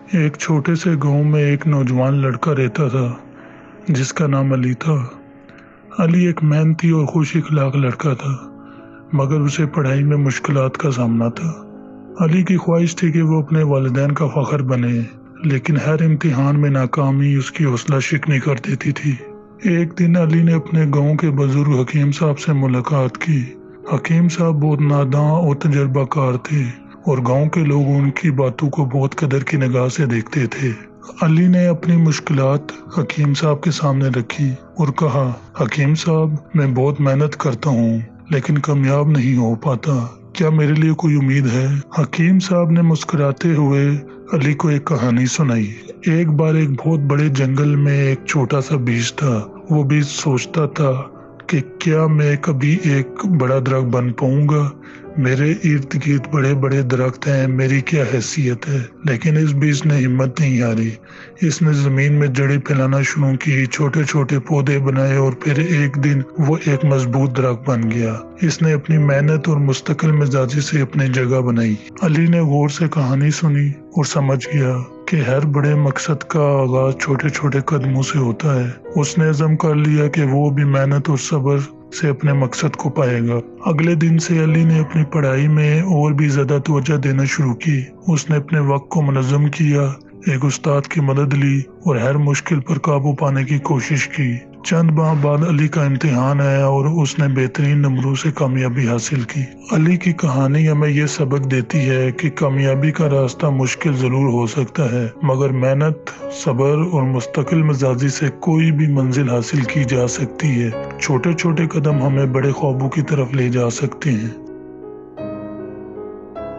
एक छोटे से गांव में एक नौजवान लड़का रहता था जिसका नाम अली था। अली एक मेहनती और खुश अखलाक लड़का था, मगर उसे पढ़ाई में मुश्किलात का सामना था। अली की ख्वाहिश थी कि वो अपने वालिदैन का फख्र बने, लेकिन हर इम्तिहान में नाकामी उसकी हौसला शिकनी कर देती थी। एक दिन अली ने अपने गांव के बुजुर्ग हकीम साहब से मुलाकात की। हकीम साहब बहुत नादां और तजर्बाकार थे और गांव के लोग उनकी बातों को बहुत कदर की निगाह से देखते थे। अली ने अपनी मुश्किलात हकीम साहब के सामने रखी और कहा, हकीम साहब, मैं बहुत मेहनत करता हूँ लेकिन कामयाब नहीं हो पाता, क्या मेरे लिए कोई उम्मीद है? हकीम साहब ने मुस्कुराते हुए अली को एक कहानी सुनाई। एक बार एक बहुत बड़े जंगल में एक छोटा सा बीज था। वो बीज सोचता था कि क्या मैं कभी एक बड़ा दरख्त बन पाऊंगा? मेरे इर्द गिर्द बड़े बड़े दरख्त हैं, मेरी क्या हैसियत है? लेकिन इस बीज ने हिम्मत नहीं हारी। इसने जमीन में जड़ी फैलाना शुरू की, छोटे छोटे पौधे बनाए और फिर एक दिन वो एक मजबूत दरख्त बन गया। इसने अपनी मेहनत और मुस्तकिल मिजाजी से अपनी जगह बनाई। अली ने गौर से कहानी सुनी और समझ गया कि हर बड़े मकसद का आगाज छोटे छोटे कदमों से होता है। उसने अज़म कर लिया कि वो भी मेहनत और सब्र से अपने मकसद को पाएगा। अगले दिन से अली ने अपनी पढ़ाई में और भी ज्यादा तवज्जो देना शुरू की। उसने अपने वक्त को मुनज़्ज़म किया, एक उस्ताद की मदद ली और हर मुश्किल पर काबू पाने की कोशिश की। चंद माह बाद अली का इम्तिहान आया और उसने बेहतरीन नंबरों से कामयाबी हासिल की। अली की कहानी हमें ये सबक देती है कि कामयाबी का रास्ता मुश्किल जरूर हो सकता है, मगर मेहनत, सब्र और मुस्तकिल मिजाजी से कोई भी मंजिल हासिल की जा सकती है। छोटे छोटे कदम हमें बड़े ख्वाबों की तरफ ले जा सकते हैं।